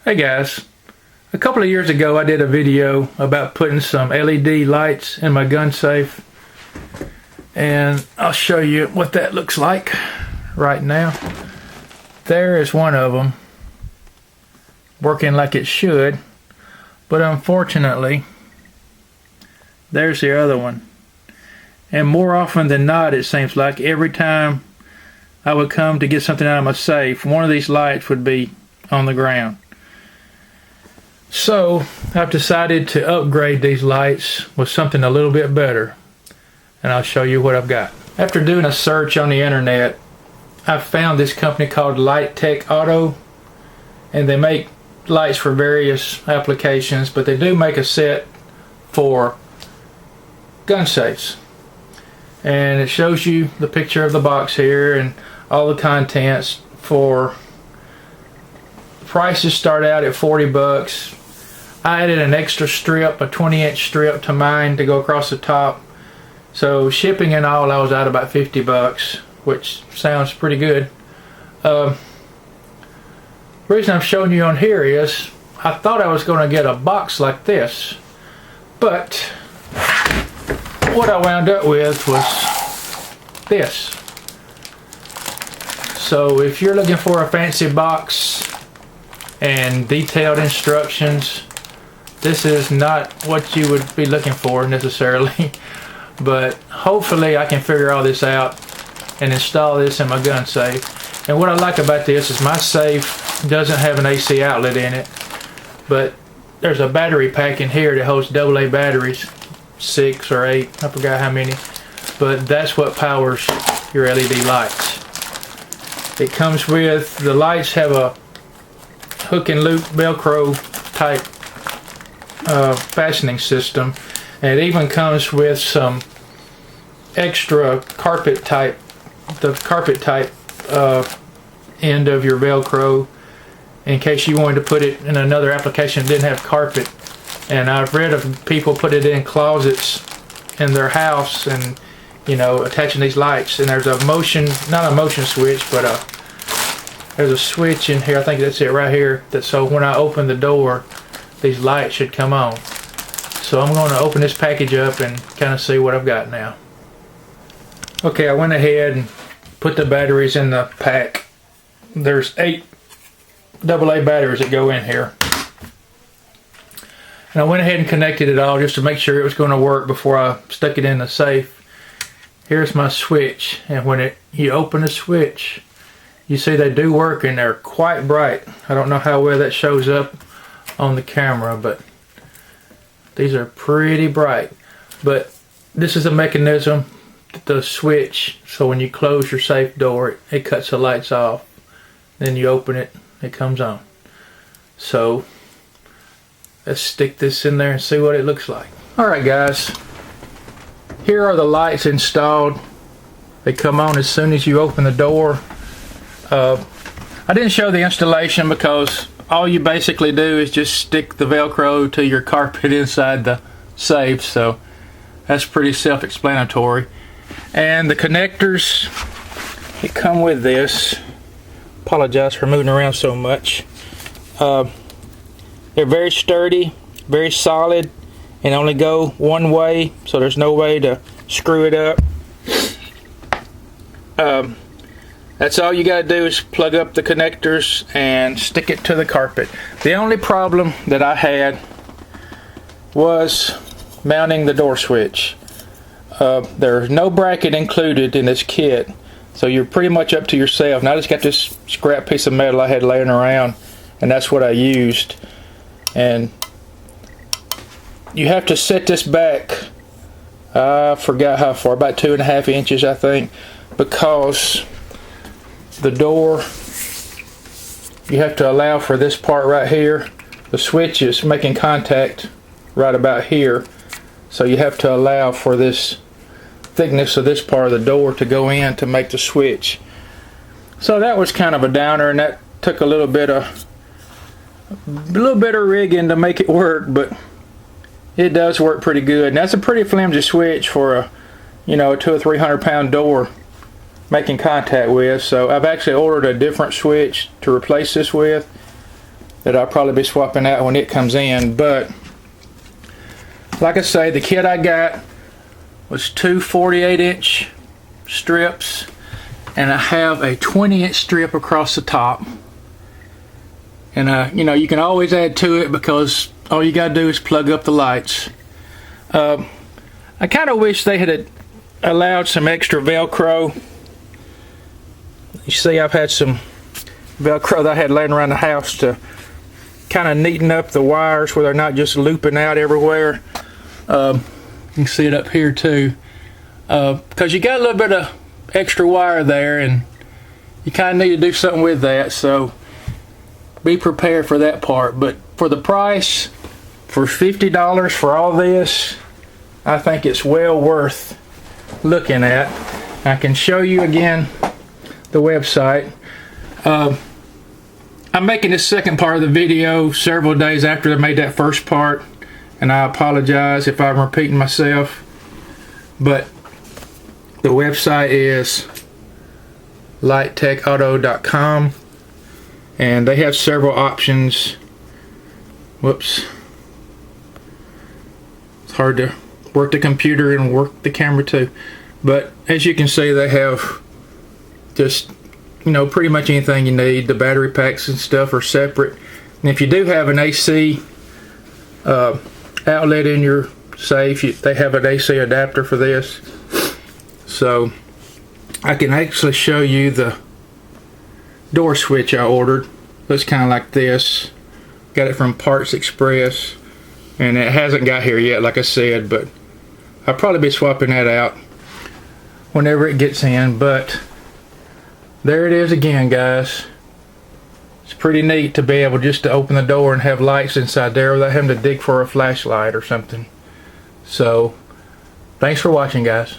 Hey guys, a couple of years ago I did a video about putting some LED lights in my gun safe, and I'll show you what that looks like right now. There is one of them working like it should, but unfortunately there's the other one. And more often than not, it seems like every time I would come to get something out of my safe, one of these lights would be on the ground. So I've decided to upgrade these lights with something a little bit better, and I'll show you what I've got. After doing a search on the internet, I found this company called Light-emitting, and they make lights for various applications, but they do make a set for gun safes. And it shows you the picture of the box here and all the contents. For prices start out at 40 bucks. I added an extra strip, a 20-inch strip to mine to go across the top. So shipping and all, I was out about 50 bucks, which sounds pretty good. The reason I'm showing you on here is I thought I was going to get a box like this, but what I wound up with was this. So if you're looking for a fancy box and detailed instructions, this is not what you would be looking for necessarily, but hopefully I can figure all this out and install this in my gun safe. And what I like about this is my safe doesn't have an AC outlet in it, but there's a battery pack in here that holds AA batteries, 6 or 8, I forgot how many, but that's what powers your LED lights. It comes with, the lights have a hook and loop Velcro type fastening system, and it even comes with some extra carpet type, the carpet type end of your Velcro, in case you wanted to put it in another application that didn't have carpet. And I've read of people put it in closets in their house and, you know, attaching these lights. And there's a motion, not a motion switch, but there's a switch in here, I think that's it right here, that so when I open the door, these lights should come on. So I'm going to open this package up and kind of see what I've got now. Okay, I went ahead and put the batteries in the pack. There's 8 AA batteries that go in here. And I went ahead and connected it all just to make sure it was going to work before I stuck it in the safe. Here's my switch, and when you open the switch, you see they do work and they're quite bright. I don't know how well that shows up on the camera, but these are pretty bright. But this is a mechanism, the switch, so when you close your safe door, it cuts the lights off. Then you open it, it comes on. So let's stick this in there and see what it looks like. Alright guys, here are the lights installed. They come on as soon as you open the door. I didn't show the installation because all you basically do is just stick the Velcro to your carpet inside the safe, so that's pretty self-explanatory. And the connectors, they come with this. Apologize for moving around so much. They're very sturdy, very solid, and only go one way, so there's no way to screw it up. That's all you got to do is plug up the connectors and stick it to the carpet. The only problem that I had was mounting the door switch. There's no bracket included in this kit, so you're pretty much up to yourself. Now I just got this scrap piece of metal I had laying around, and that's what I used. And you have to set this back, I forgot how far, about 2.5 inches I think, because the door, you have to allow for this part right here. The switch is making contact right about here, so you have to allow for this thickness of this part of the door to go in to make the switch. So that was kind of a downer, and that took a little bit of rigging to make it work, but it does work pretty good. And that's a pretty flimsy switch for a, you know, a 200 or 300 pound door making contact with. So I've actually ordered a different switch to replace this with, that I'll probably be swapping out when it comes in. But like I say, the kit I got was two 48-inch strips, and I have a 20-inch strip across the top. And you know, you can always add to it because all you gotta do is plug up the lights. I kind of wish they had allowed some extra Velcro. You see, I've had some Velcro that I had laying around the house to kind of neaten up the wires where they're not just looping out everywhere. You can see it up here too, because you got a little bit of extra wire there, and you kind of need to do something with that. So be prepared for that part. But for the price, for $50 for all this, I think it's well worth looking at. I can show you again the website. I'm making this second part of the video several days after I made that first part, and I apologize if I'm repeating myself, but the website is lighttechauto.com, and they have several options. Whoops, it's hard to work the computer and work the camera too, but as you can see, they have just, you know, pretty much anything you need. The battery packs and stuff are separate, and if you do have an AC outlet in your safe, they have an AC adapter for this. So I can actually show you the door switch I ordered. Looks kind of like this. Got it from Parts Express, and it hasn't got here yet, like I said, but I'll probably be swapping that out whenever it gets in. But there it is again, guys. It's pretty neat to be able just to open the door and have lights inside there without having to dig for a flashlight or something. So thanks for watching, guys.